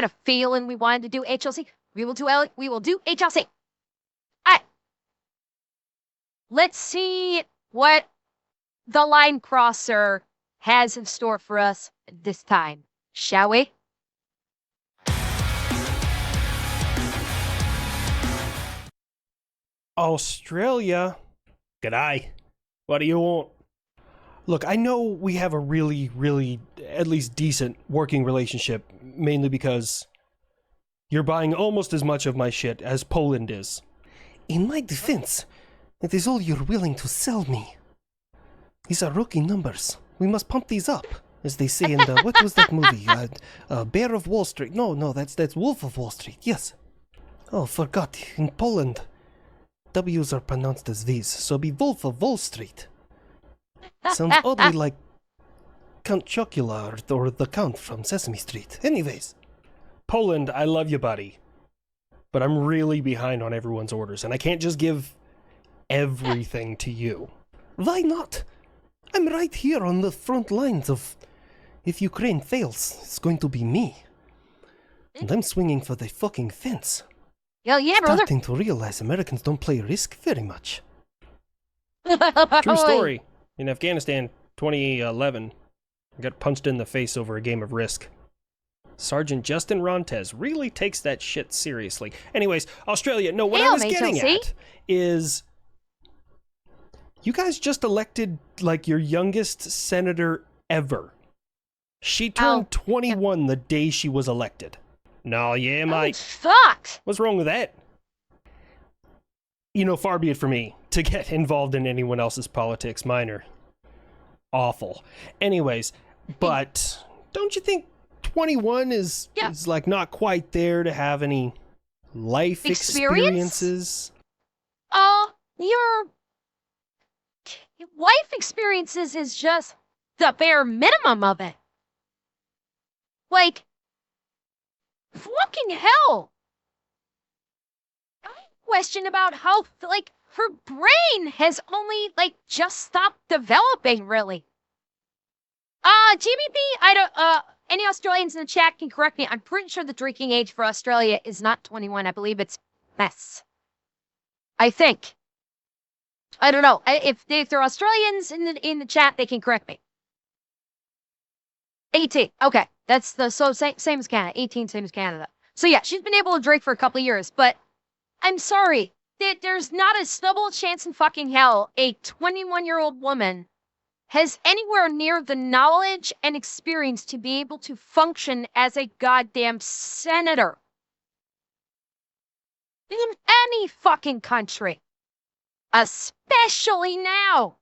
had a feeling we wanted to do HLC. We will do HLC. All right. Let's see what the line crosser has in store for us this time, shall we? Australia? G'day. What do you want? Look, I know we have a really, at least decent working relationship, mainly because you're buying almost as much of my shit as Poland is. In my defense, it is all you're willing to sell me. These are rookie numbers. We must pump these up, as they say in the, what was that movie? Bear of Wall Street. No, that's Wolf of Wall Street, yes. Oh, forgot. In Poland, W's are pronounced as V's, so be Wolf of Wall Street. Sounds oddly like Count Chocula or the Count from Sesame Street. Anyways. Poland, I love you, buddy. But I'm really behind on everyone's orders, and I can't just give everything to you. Why not? I'm right here on the front lines of... If Ukraine fails, it's going to be me. And I'm swinging for the fucking fence. Hell yeah, brother. Starting to realize Americans don't play Risk very much. True story. In Afghanistan, 2011, I got punched in the face over a game of Risk. Sergeant Justin Rontes really takes that shit seriously. Anyways, Australia, no, what I was getting at is... You guys just elected, like, your youngest senator ever. She turned 21 the day she was elected. No, yeah, mate. Fuck! What's wrong with that? You know, far be it for me to get involved in anyone else's politics. Mine are awful. Anyways, but don't you think 21 is like not quite there to have any life experiences? Your life experiences is just the bare minimum of it. Like, fucking hell. I question about how, like, her brain has only, like, just stopped developing, really. GBP, any Australians in the chat can correct me. I'm pretty sure the drinking age for Australia is not 21. I believe it's less. I think. I don't know. If there are Australians in the chat, they can correct me. 18. Okay. That's the same as Canada. 18, same as Canada. So yeah, she's been able to drink for a couple of years, but I'm sorry. There's not a snowball chance in fucking hell a 21-year-old woman has anywhere near the knowledge and experience to be able to function as a goddamn senator in any fucking country. Especially now.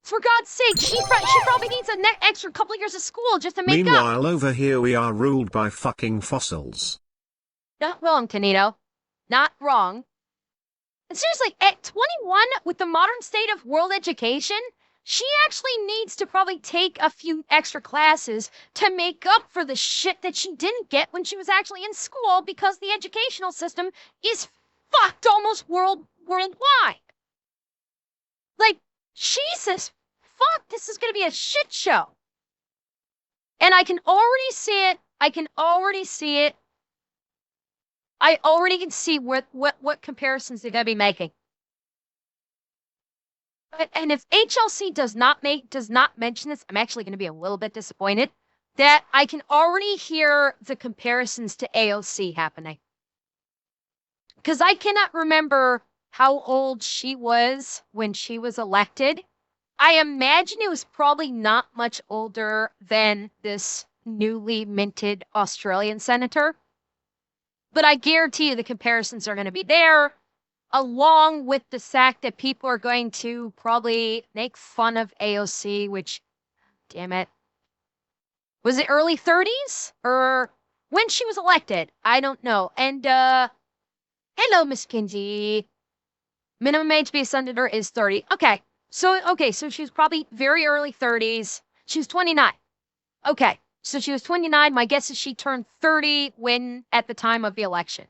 For God's sake, she probably needs an extra couple of years of school just to make up. Meanwhile, over here we are ruled by fucking fossils. Not wrong, Tonito. Not wrong. And seriously, at 21, with the modern state of world education, she actually needs to probably take a few extra classes to make up for the shit that she didn't get when she was actually in school because the educational system is fucked almost worldwide. Like, Jesus, fuck, this is gonna be a shit show. And I can already see it. I already can see what comparisons they're gonna be making. And if HLC does not mention this, I'm actually gonna be a little bit disappointed that I can already hear the comparisons to AOC happening. Because I cannot remember how old she was when she was elected. I imagine it was probably not much older than this newly minted Australian senator. But I guarantee you the comparisons are going to be there, along with the fact that people are going to probably make fun of AOC, which, damn it. Was it early 30s? Or when she was elected? I don't know. And, hello, Miss Kinsey. Minimum age to be a senator is 30. Okay, so she was probably very early 30s. She was 29. Okay, so she was 29. My guess is she turned 30 at the time of the election.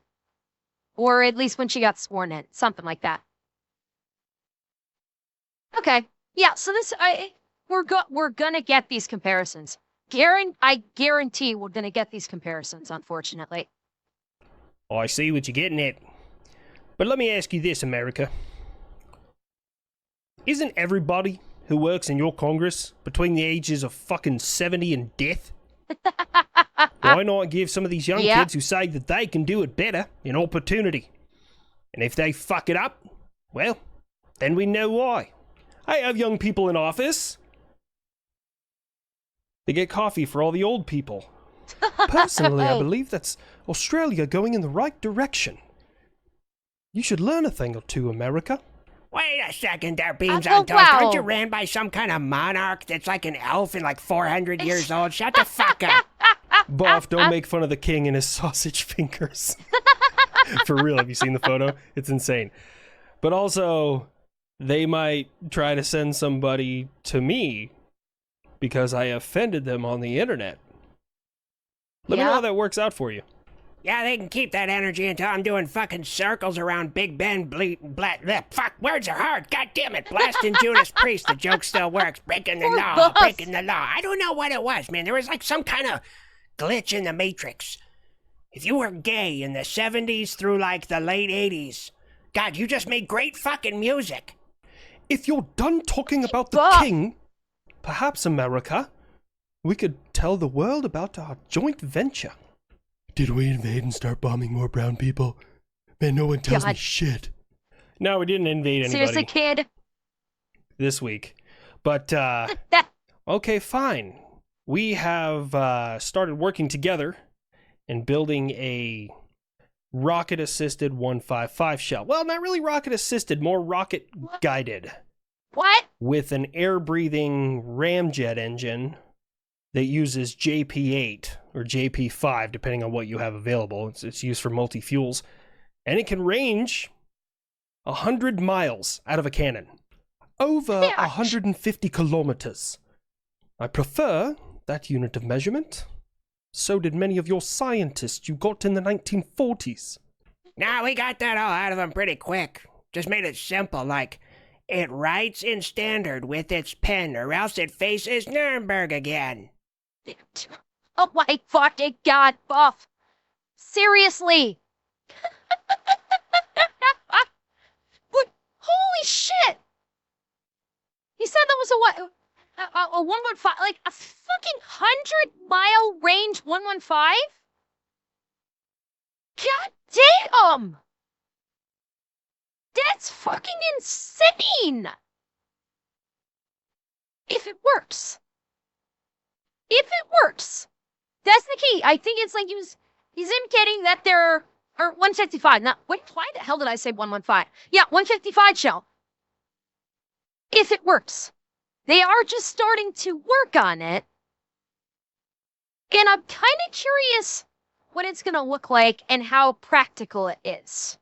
Or at least when she got sworn in. Something like that. Okay, yeah, so we're gonna get these comparisons. guarantee we're gonna get these comparisons, unfortunately. Oh, I see what you're getting at. But let me ask you this, America. Isn't everybody who works in your Congress between the ages of fucking 70 and death? Why not give some of these young kids who say that they can do it better an opportunity? And if they fuck it up, well, then we know why. I have young people in office. They get coffee for all the old people. Personally, I believe that's Australia going in the right direction. You should learn a thing or two, America. Wait a second there, Beans on Toast. Aren't you ran by some kind of monarch that's like an elf and like 400 years old? Shut the fuck up. Buff, don't make fun of the king and his sausage fingers. For real, have you seen the photo? It's insane. But also, they might try to send somebody to me because I offended them on the internet. Let me know how that works out for you. Yeah, they can keep that energy until I'm doing fucking circles around Big Ben, fuck, words are hard, god damn it, blasting Judas Priest, the joke still works, breaking the law, breaking the law. I don't know what it was, man, there was like some kind of glitch in the Matrix. If you were gay in the 70s through like the late 80s, God, you just made great fucking music. If you're done talking about the king, perhaps, America, we could tell the world about our joint venture. Did we invade and start bombing more brown people? Man, no one tells me shit. No, we didn't invade anybody. Seriously, kid? This week. But, okay, fine. We have started working together and building a rocket-assisted 155 shell. Well, not really rocket-assisted, more rocket-guided. What? With an air-breathing ramjet engine that uses JP8 or JP5, depending on what you have available. It's used for multi-fuels. And it can range 100 miles out of a cannon. Over 150 kilometers. I prefer that unit of measurement. So did many of your scientists you got in the 1940s. Nah, we got that all out of them pretty quick. Just made it simple, like, it writes in standard with its pen, or else it faces Nuremberg again. Oh my fucking god, Buff. Seriously. But, holy shit. He said that was a 115, like a fucking 100-mile range 115? God damn! That's fucking insane! If it works. If it works. That's the key. I think it's like he's indicating that there are 155. Not, why the hell did I say 115? Yeah, 155 shell. If it works. They are just starting to work on it. And I'm kind of curious what it's going to look like and how practical it is.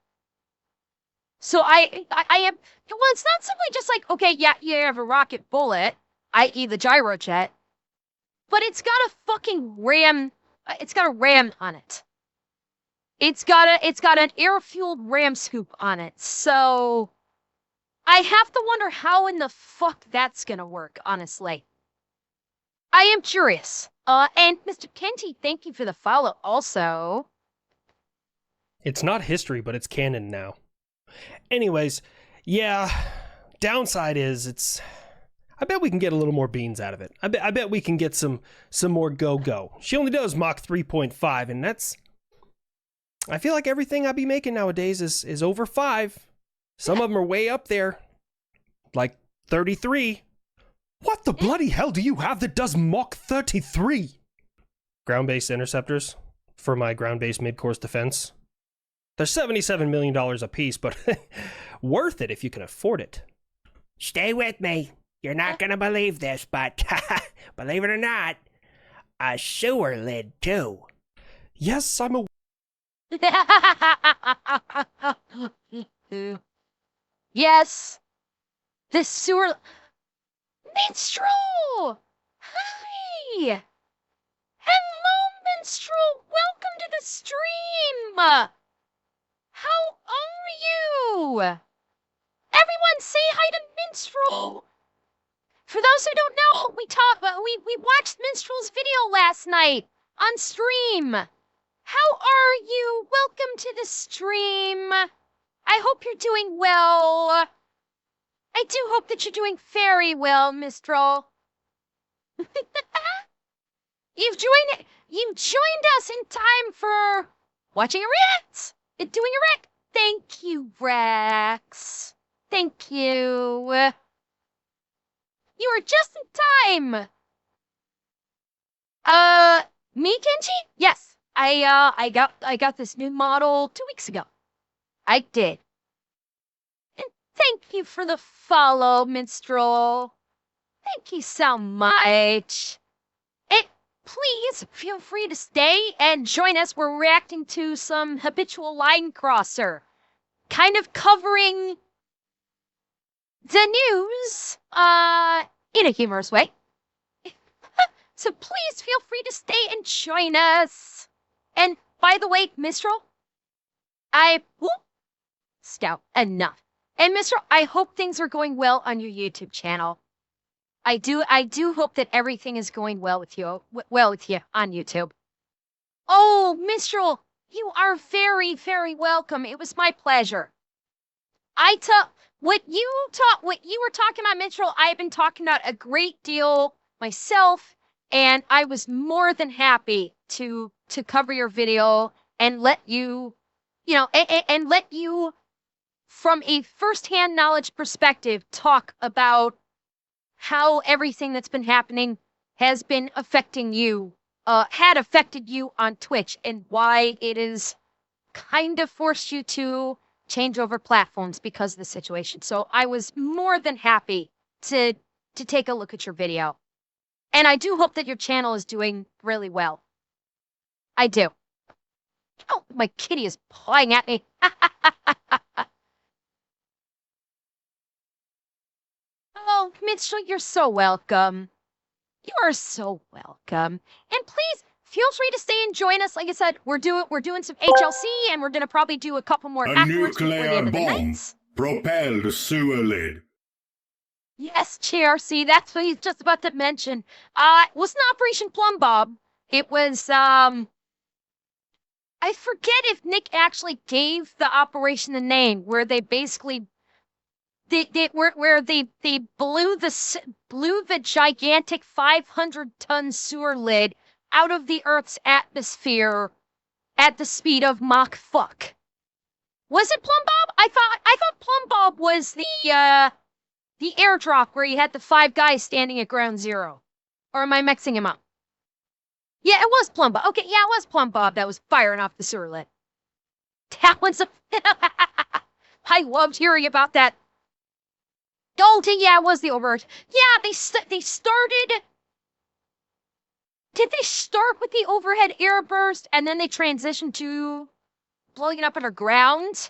So I am, well, it's not simply just like, okay, yeah, you have a rocket bullet, i.e. the gyrojet, but it's got a fucking ram, it's got a ram on it. It's got an air-fueled ram scoop on it. So I have to wonder how in the fuck that's gonna work, honestly. I am curious. And Mr. Kenty, thank you for the follow also. It's not history, but it's canon now. Anyways, yeah, downside is I bet we can get a little more beans out of it. I bet we can get some more go-go. She only does Mach 3.5, and that's, I feel like everything I be making nowadays is over 5. Some of them are way up there, like 33. What the bloody hell do you have that does Mach 33? Ground-based interceptors for my ground-based mid-course defense. They're $77 million a piece, but worth it if you can afford it. Stay with me. You're not gonna believe this, but believe it or not, a sewer lid too. Yes, I'm a... Yes. The sewer... Minstrel! Hi! Hello, Minstrel! Welcome to the stream! How are you? Everyone say hi to Minstrel! For those who don't know, we watched Minstrel's video last night on stream. How are you? Welcome to the stream. I hope you're doing well. I do hope that you're doing very well, Minstrel. You've joined us in time for watching a react. Doing a react. Thank you, Rex. Thank you. You were just in time. Me, Kenji? Yes. I got this new model 2 weeks ago. I did. And thank you for the follow, Minstrel. Thank you so much. Please feel free to stay and join us. We're reacting to some Habitual Line Crosser, kind of covering the news, in a humorous way. So please feel free to stay and join us. And by the way, Minstrel, Scout, enough. And Minstrel, I hope things are going well on your YouTube channel. I do hope that everything is going well with you on YouTube. Oh, Minstrel, you are very, very welcome. It was my pleasure. What you were talking about, Minstrel, I've been talking about a great deal myself, and I was more than happy to cover your video and let you, and let you, from a first-hand knowledge perspective, talk about how everything that's been happening has been affecting you, had affected you on Twitch, and why it is kind of forced you to change over platforms because of the situation. So I was more than happy to take a look at your video. And I do hope that your channel is doing really well. I do. Oh, my kitty is pawing at me. Oh, Minstrel, you're so welcome. You are so welcome. And please feel free to stay and join us. Like I said, we're doing some HLC, and we're gonna probably do a couple more A afterwards before the nuclear end of the bomb night. propelled sewer lid. Yes, GRC, that's what he's just about to mention. It wasn't Operation Plum Bob. It was I forget if Nick actually gave the operation the name, where they basically they blew the gigantic 500-ton sewer lid out of the Earth's atmosphere at the speed of Mach fuck. Was it Plum Bob? I thought Plum Bob was the airdrop where you had the 5 guys standing at ground zero. Or am I mixing him up? Yeah, it was Plum Bob. Okay, yeah, it was Plum Bob that was firing off the sewer lid. That one's a... I loved hearing about that. Oh, yeah, it was the overt. Yeah, they started... Did they start with the overhead air burst and then they transitioned to blowing it up underground?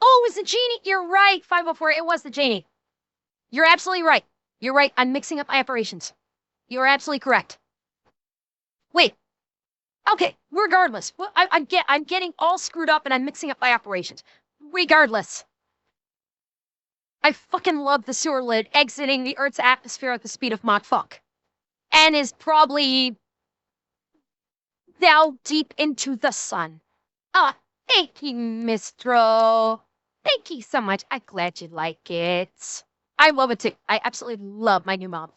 Oh, it was the genie. You're right, 504. It was the genie. You're absolutely right. You're right. I'm mixing up my operations. You're absolutely correct. Wait. Okay, regardless. Well, I'm getting all screwed up and I'm mixing up my operations. Regardless. I fucking love the sewer lid exiting the Earth's atmosphere at the speed of Mach fuck. And is probably now deep into the sun. Thank you, Mistro. Thank you so much. I'm glad you like it. I love it too. I absolutely love my new mom.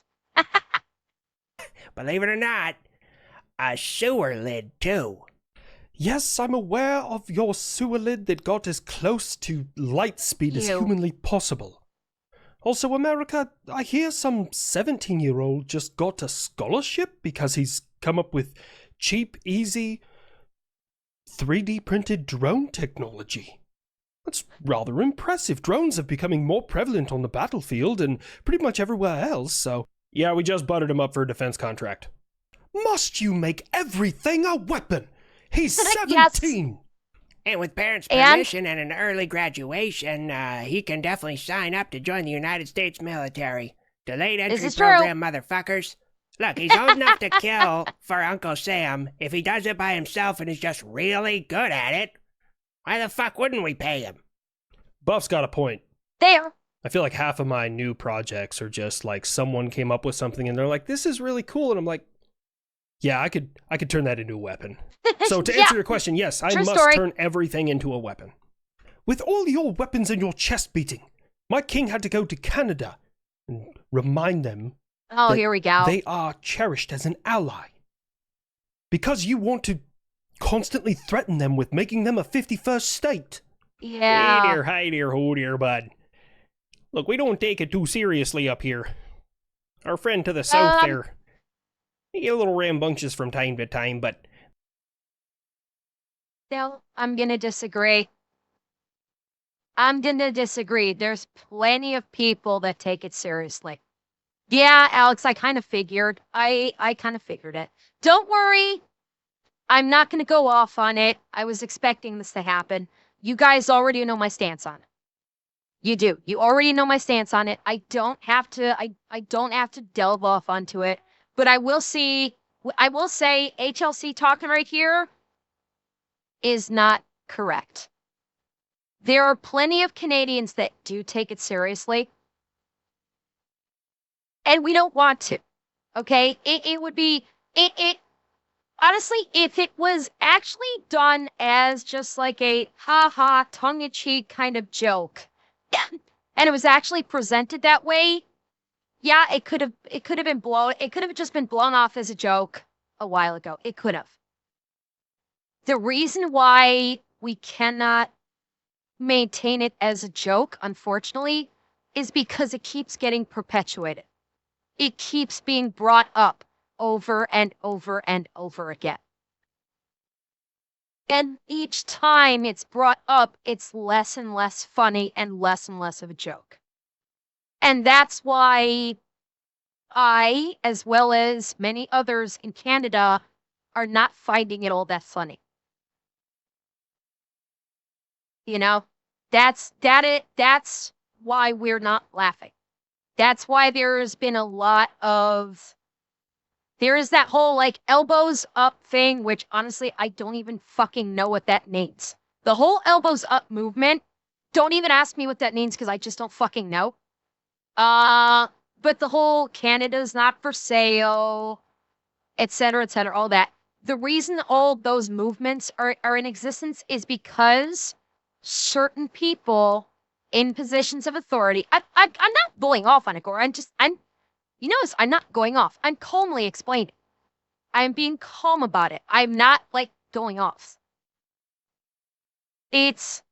Believe it or not, a sewer lid too. Yes, I'm aware of your sewer lid that got as close to light speed as humanly possible. Also, America, I hear some 17-year-old just got a scholarship because he's come up with cheap, easy, 3D printed drone technology. That's rather impressive. Drones are becoming more prevalent on the battlefield and pretty much everywhere else, so... Yeah, we just buttered him up for a defense contract. Must you make everything a weapon? He's 17! Yes. And with parents' permission and an early graduation, he can definitely sign up to join the United States military. Delayed entry program, motherfuckers. Look, he's old enough to kill for Uncle Sam if he does it by himself and is just really good at it. Why the fuck wouldn't we pay him? Buff's got a point. There. I feel like half of my new projects are just like someone came up with something and they're like, this is really cool. And I'm like, yeah, I could turn that into a weapon. So to answer your question, yes, I must turn everything into a weapon. With all your weapons and your chest beating, my king had to go to Canada and remind them that here we go. They are cherished as an ally. Because you want to constantly threaten them with making them a 51st state. Yeah. Hi there, ho there, bud. Look, we don't take it too seriously up here. Our friend to the south there, he get a little rambunctious from time to time, but... No, I'm gonna disagree. There's plenty of people that take it seriously. Yeah, Alex, I kind of figured. I kind of figured it. Don't worry. I'm not gonna go off on it. I was expecting this to happen. You guys already know my stance on it. You do. You already know my stance on it. I don't have to delve off onto it. But I will say HLC talking right here is not correct. There are plenty of Canadians that do take it seriously. And we don't want to. Okay? It would be honestly, if it was actually done as just like a ha-ha, tongue-in-cheek kind of joke, and it was actually presented that way, yeah, it could have just been blown off as a joke a while ago. It could have. The reason why we cannot maintain it as a joke, unfortunately, is because it keeps getting perpetuated. It keeps being brought up over and over and over again. And each time it's brought up, it's less and less funny and less of a joke. And that's why I, as well as many others in Canada, are not finding it all that funny. You know, that's why we're not laughing. That's why there's been a lot of... There is that whole, like, elbows up thing, which, honestly, I don't even fucking know what that means. The whole elbows up movement, don't even ask me what that means, because I just don't fucking know. But the whole Canada's not for sale, etc., all that. The reason all those movements are in existence is because certain people in positions of authority... I'm not bullying off on it, Gore. You notice I'm not going off. I'm calmly explaining. I'm being calm about it. I'm not, like, going off. It's,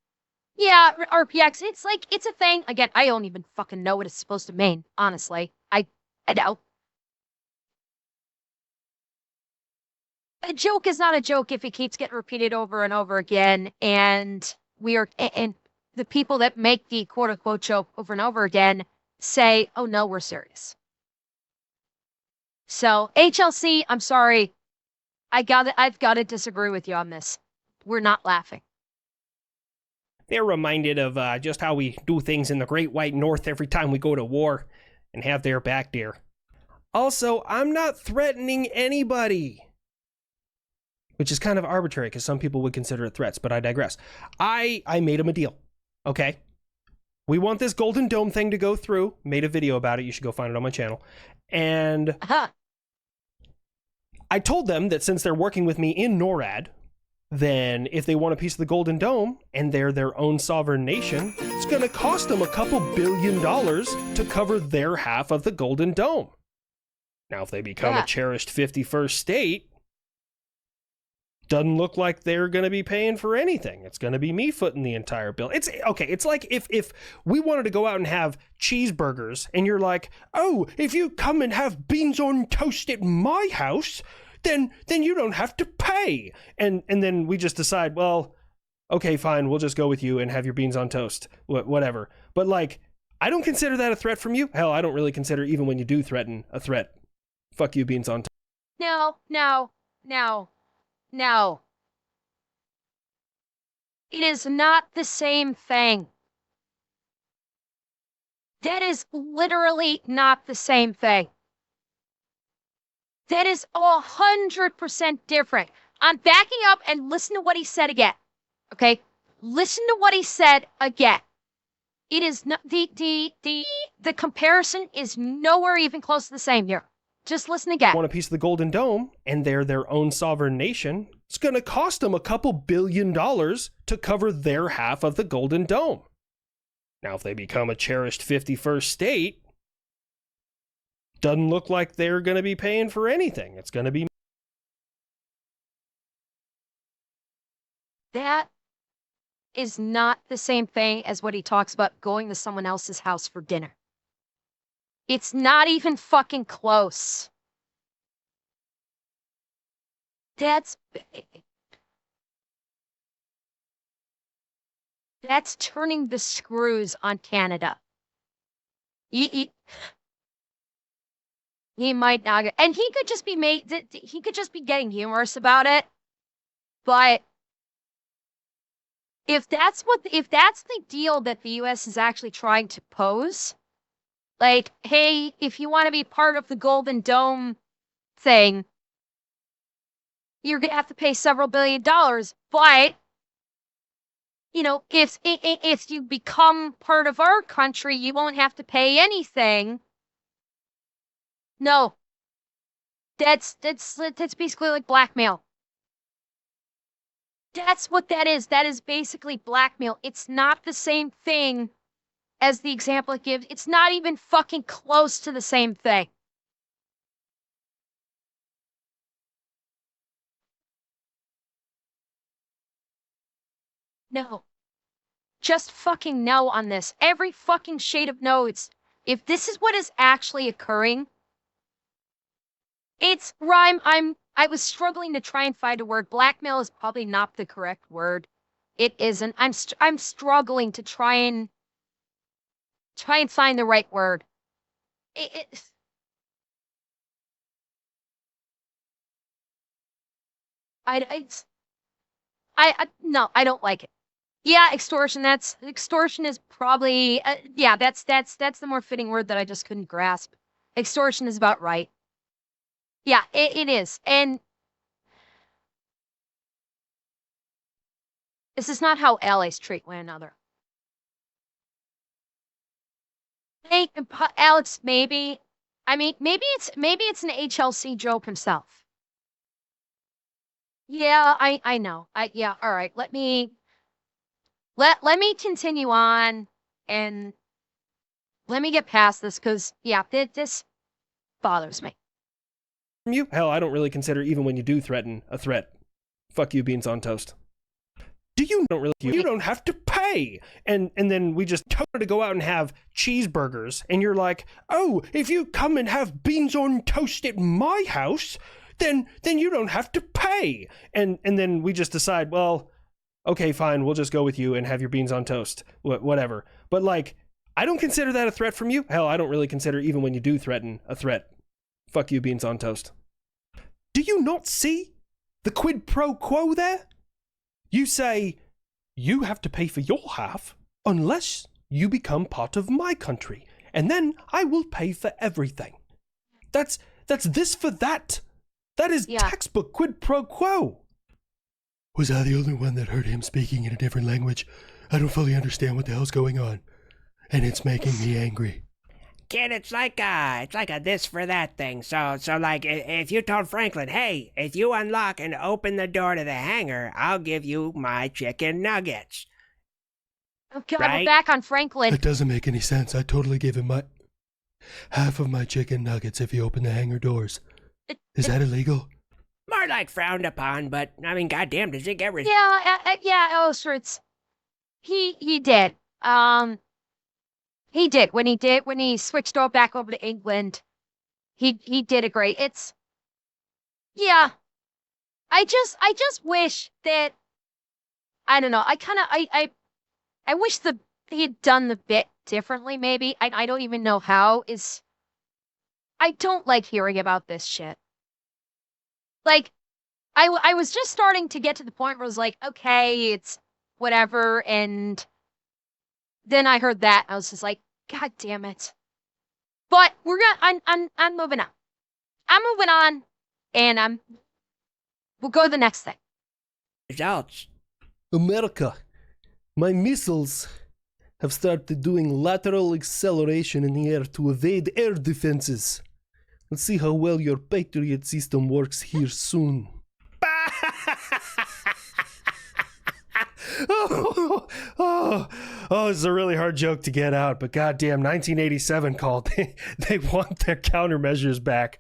yeah, RPX, it's like, it's a thing. Again, I don't even fucking know what it's supposed to mean, honestly. I know. A joke is not a joke if it keeps getting repeated over and over again, and and the people that make the quote-unquote joke over and over again say, oh no, we're serious. So, HLC, I'm sorry. I've got to disagree with you on this. We're not laughing. They're reminded of just how we do things in the Great White North every time we go to war and have their back there. Also, I'm not threatening anybody. Which is kind of arbitrary because some people would consider it threats, but I digress. I made them a deal, okay? We want this Golden Dome thing to go through. Made a video about it. You should go find it on my channel. And I told them that since they're working with me in NORAD, then if they want a piece of the Golden Dome and they're their own sovereign nation, it's going to cost them a couple $2 billion to cover their half of the Golden Dome. Now, if they become a cherished 51st state, doesn't look like they're going to be paying for anything. It's going to be me footing the entire bill. It's okay. It's like if we wanted to go out and have cheeseburgers and you're like, oh, if you come and have beans on toast at my house, then you don't have to pay. And then we just decide, well, okay, fine. We'll just go with you and have your beans on toast, whatever. But like, I don't consider that a threat from you. Hell, I don't really consider even when you do threaten a threat. Fuck you, beans on toast. No. It is not the same thing. That is literally not the same thing. That is 100% different. I'm backing up and listen to what he said again. Okay? Listen to what he said again. It is not the comparison is nowhere even close to the same here. Just listen again. Want a piece of the Golden Dome, and they're their own sovereign nation, it's going to cost them a couple $2 billion to cover their half of the Golden Dome. Now, if they become a cherished 51st state, doesn't look like they're going to be paying for anything. It's going to be... That is not the same thing as what he talks about going to someone else's house for dinner. It's not even fucking close. That's turning the screws on Canada. He might not, and he could just be he could just be getting humorous about it. But if that's the deal that the US is actually trying to pose, like, hey, if you want to be part of the Golden Dome thing, you're gonna have to pay several $1 billion. But you know, if you become part of our country, you won't have to pay anything. No, that's basically like blackmail. That's what that is. That is basically blackmail. It's not the same thing as the example it gives. It's not even fucking close to the same thing. No. Just fucking no on this. Every fucking shade of no. If this is what is actually occurring, it's rhyme. I was struggling to try and find a word. Blackmail is probably not the correct word. It isn't. I'm struggling to try and find the right word. No, I don't like it. Yeah, extortion. Extortion is probably yeah. That's the more fitting word that I just couldn't grasp. Extortion is about right. Yeah, it is, and this is not how allies treat one another. Hey, Alex, maybe. I mean, maybe it's an HLC joke himself. Yeah, I know. Yeah. All right. Let me continue on, and let me get past this because yeah, this bothers me. You? Hell, I don't really consider even when you do threaten a threat. Fuck you, beans on toast. Do you don't really? You don't have to pay, and then we just told her to go out and have cheeseburgers, and you're like, oh, if you come and have beans on toast at my house, then you don't have to pay, and then we just decide, well, okay, fine, we'll just go with you and have your beans on toast, whatever. But like, I don't consider that a threat from you. Hell, I don't really consider even when you do threaten a threat. Fuck you, beans on toast. Do you not see the quid pro quo there? You say, you have to pay for your half unless you become part of my country, and then I will pay for everything. That's this for that. That is textbook quid pro quo. Was I the only one that heard him speaking in a different language? I don't fully understand what the hell's going on, and it's making me angry. Kid, it's like a this for that thing. So like, if you told Franklin, hey, if you unlock and open the door to the hangar, I'll give you my chicken nuggets. Oh God, right? We're back on Franklin. That doesn't make any sense. I totally gave him half of my chicken nuggets if you open the hangar doors. Is that illegal? More like frowned upon, but I mean, goddamn, does it get yeah. Oh, sure. He did. He did when he switched back over to England. He did a great. Yeah. I just wish that I don't know. I wish he had done the bit differently. Maybe I don't even know how. I don't like hearing about this shit. Like, I was just starting to get to the point where I was like, okay, it's whatever, and then I heard that, I was just like, God damn it. But I'm moving on. I'm moving on, and we'll go to the next thing. Results. America, my missiles have started doing lateral acceleration in the air to evade air defenses. Let's see how well your Patriot system works here soon. It's a really hard joke to get out, but goddamn, 1987 called. They want their countermeasures back.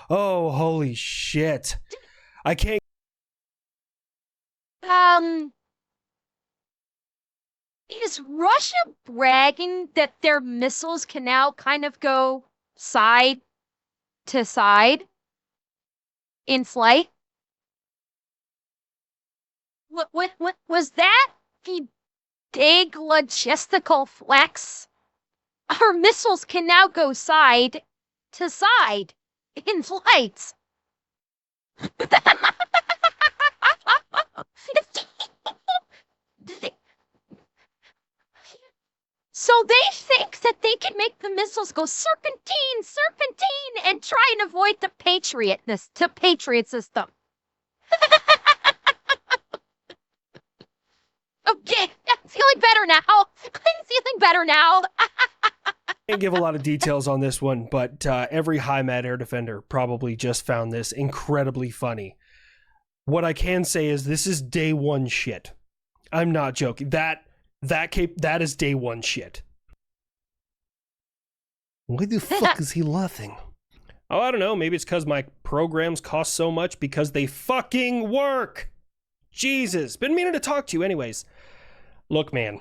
Oh, holy shit. I can't. Is Russia bragging that their missiles can now kind of go side to side in flight? What was that the big logistical flex? Our missiles can now go side to side in flights. So they think that they can make the missiles go serpentine, and try and avoid the Patriot system. Okay, I'm feeling better now. Can't give a lot of details on this one, but every HIMAT air defender probably just found this incredibly funny. What I can say is this is day one shit. I'm not joking. That is day one shit. Why the fuck is he laughing? Oh, I don't know. Maybe it's because my programs cost so much because they fucking work. Jesus. Been meaning to talk to you anyways. Look, man.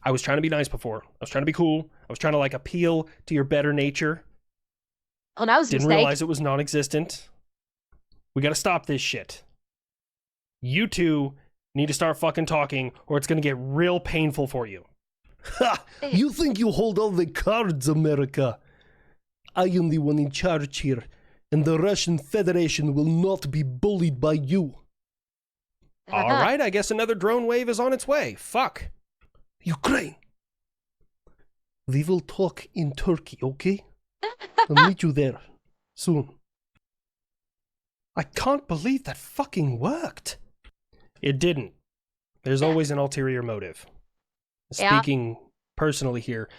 I was trying to be nice before. I was trying to be cool. I was trying to, appeal to your better nature. Oh, that was a Didn't mistake. realize it was non-existent. We gotta stop this shit. You two need to start fucking talking, or it's gonna get real painful for you. Ha! You think you hold all the cards, America? I am the one in charge here, and the Russian Federation will not be bullied by you. All right, I guess another drone wave is on its way. Fuck. Ukraine! We will talk in Turkey, okay? I'll meet you there soon. I can't believe that fucking worked. It didn't. There's always an ulterior motive. Yeah. Speaking personally here,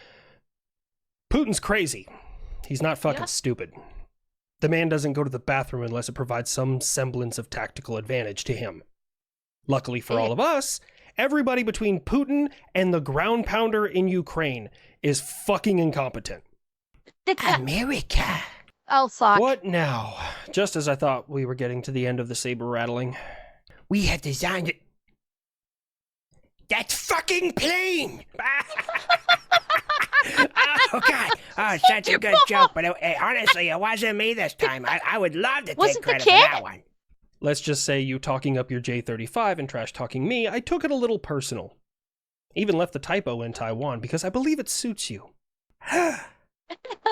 Putin's crazy. He's not fucking stupid. The man doesn't go to the bathroom unless it provides some semblance of tactical advantage to him. Luckily for all of us, everybody between Putin and the ground pounder in Ukraine is fucking incompetent. America. Oh, fuck. What now? Just as I thought we were getting to the end of the saber rattling. We have designed it. That fucking plane! Oh, God. Oh, such a good joke, but honestly, it wasn't me this time. I would love to Was take it the credit for kid? that one. Let's just say you talking up your J-35 and trash-talking me, I took it a little personal. Even left the typo in Taiwan because I believe it suits you. The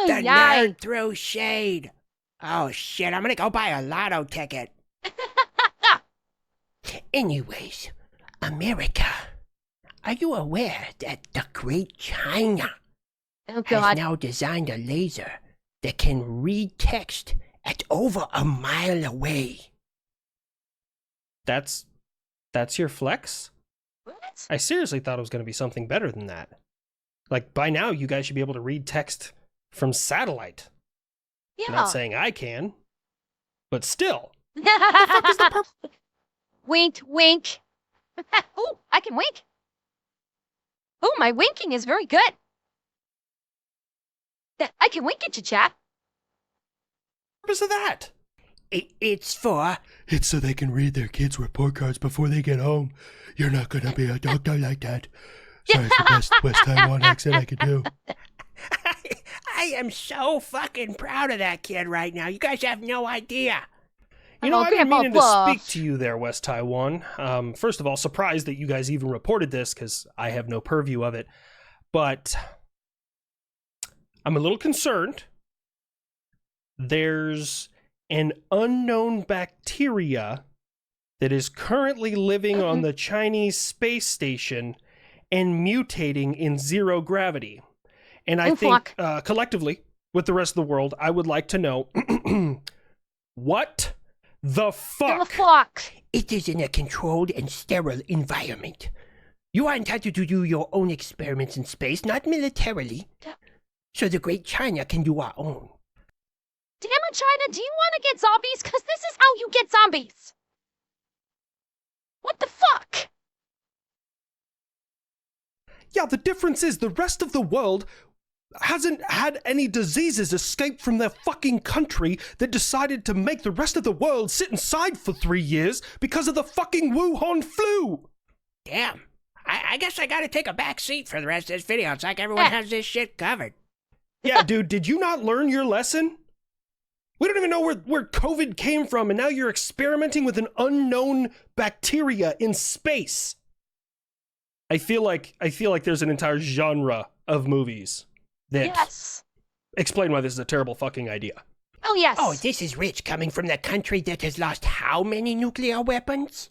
Yikes. nerd threw shade. Oh, shit, I'm gonna go buy a lotto ticket. Anyways, America, are you aware that the Great China Oh, has God. now designed a laser that can read text at over a mile away? That's your flex? What? I seriously thought it was going to be something better than that. Like, by now, you guys should be able to read text from satellite. Yeah. Not saying I can, but still. Wink, wink. Oh, I can wink. Oh, my winking is very good. I can wink at you, chap. What's of that? It's for... It's so they can read their kids' report cards before they get home. You're not gonna be a doctor like that. Sorry, it's the best West Taiwan accent I could do. I am so fucking proud of that kid right now. You guys have no idea. You know, Oh, I've been Grandpa meaning to Buff. speak to you there, West Taiwan. First of all, surprised that you guys even reported this, because I have no purview of it. But I'm a little concerned. There's an unknown bacteria that is currently living on the Chinese space station and mutating in zero gravity. And I think collectively, with the rest of the world, I would like to know what the fuck? The fuck? It is in a controlled and sterile environment. You are entitled to do your own experiments in space, not militarily. So the great China can do our own. Damn it, China, do you want to get zombies? Because this is how you get zombies. What the fuck? Yeah, the difference is the rest of the world hasn't had any diseases escape from their fucking country that decided to make the rest of the world sit inside for 3 years because of the fucking Wuhan flu. Damn. I guess I gotta take a back seat for the rest of this video. It's like everyone has this shit covered. Yeah, dude, did you not learn your lesson? We don't even know where COVID came from, and now you're experimenting with an unknown bacteria in space. I feel like there's an entire genre of movies that explain why this is a terrible fucking idea. Oh, yes. Oh, this is rich coming from the country that has lost how many nuclear weapons?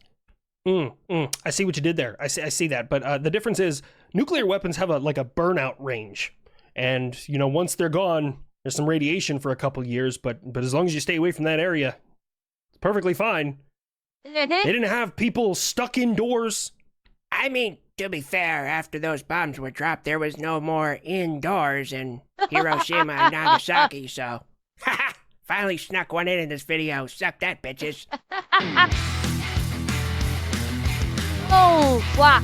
I see what you did there. I see that. But the difference is nuclear weapons have a burnout range. And, you know, once they're gone, there's some radiation for a couple years. But as long as you stay away from that area, it's perfectly fine. They didn't have people stuck indoors. I mean, to be fair, after those bombs were dropped, there was no more indoors in Hiroshima and Nagasaki, so... Haha! Finally snuck one in this video. Suck that, bitches. Oh, fuck.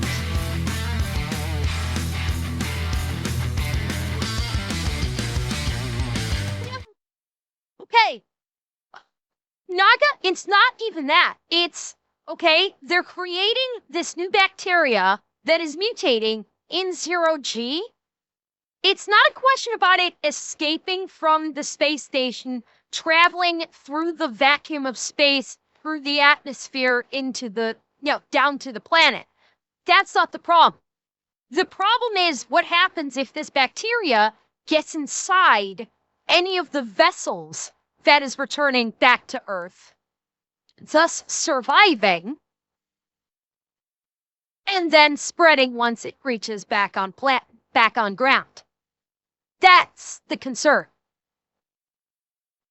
Okay. Naga, it's not even that. It's, okay, they're creating this new bacteria that is mutating in 0G. It's not a question about it escaping from the space station, traveling through the vacuum of space, through the atmosphere into the, down to the planet. That's not the problem. The problem is what happens if this bacteria gets inside any of the vessels that is returning back to Earth, thus surviving, and then spreading once it reaches back on ground. That's the concern.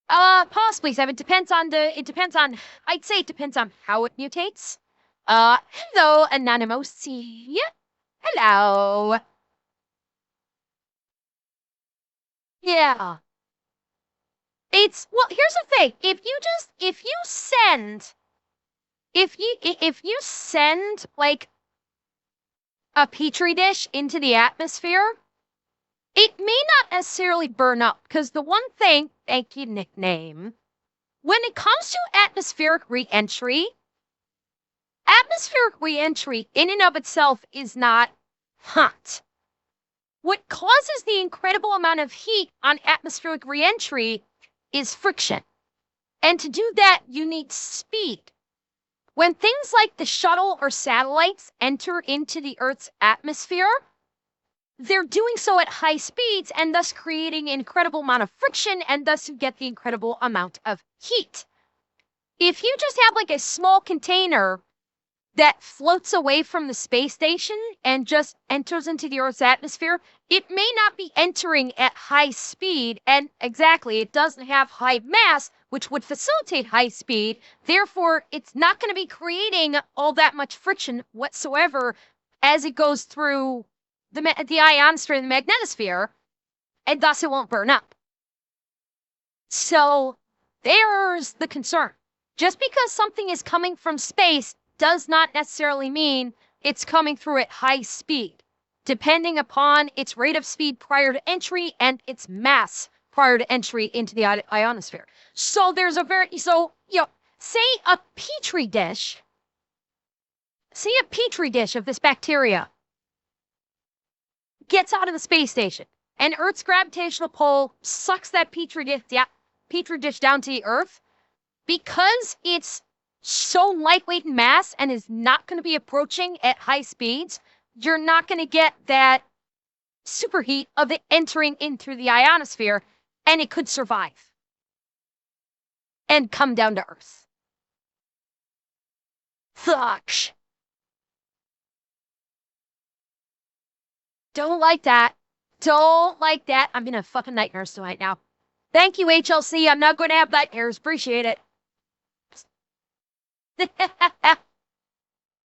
Possibly, Sam. I'd say it depends on how it mutates. Hello, Anonymousy. Hello. Yeah. Here's the thing. If you send, like, a petri dish into the atmosphere, it may not necessarily burn up, because the one thing, thank you, nickname, when it comes to atmospheric re-entry in and of itself is not hot. What causes the incredible amount of heat on atmospheric re-entry is friction. And to do that, you need speed. When things like the shuttle or satellites enter into the Earth's atmosphere, they're doing so at high speeds and thus creating an incredible amount of friction, and thus you get the incredible amount of heat. If you just have like a small container that floats away from the space station and just enters into the Earth's atmosphere, it may not be entering at high speed, and exactly, it doesn't have high mass, which would facilitate high speed. Therefore, it's not going to be creating all that much friction whatsoever as it goes through the ionosphere and the magnetosphere, and thus it won't burn up. So there's the concern. Just because something is coming from space does not necessarily mean it's coming through at high speed, depending upon its rate of speed prior to entry and its mass prior to entry into the ionosphere. So say a petri dish of this bacteria gets out of the space station, and Earth's gravitational pull sucks that petri dish down to the Earth. Because it's so lightweight in mass and is not going to be approaching at high speeds, you're not going to get that superheat of it entering in through the ionosphere, and it could survive and come down to Earth. Fuck. Don't like that. I'm in a fucking nightmares tonight now. Thank you, HLC. I'm not going to have nightmares. Appreciate it.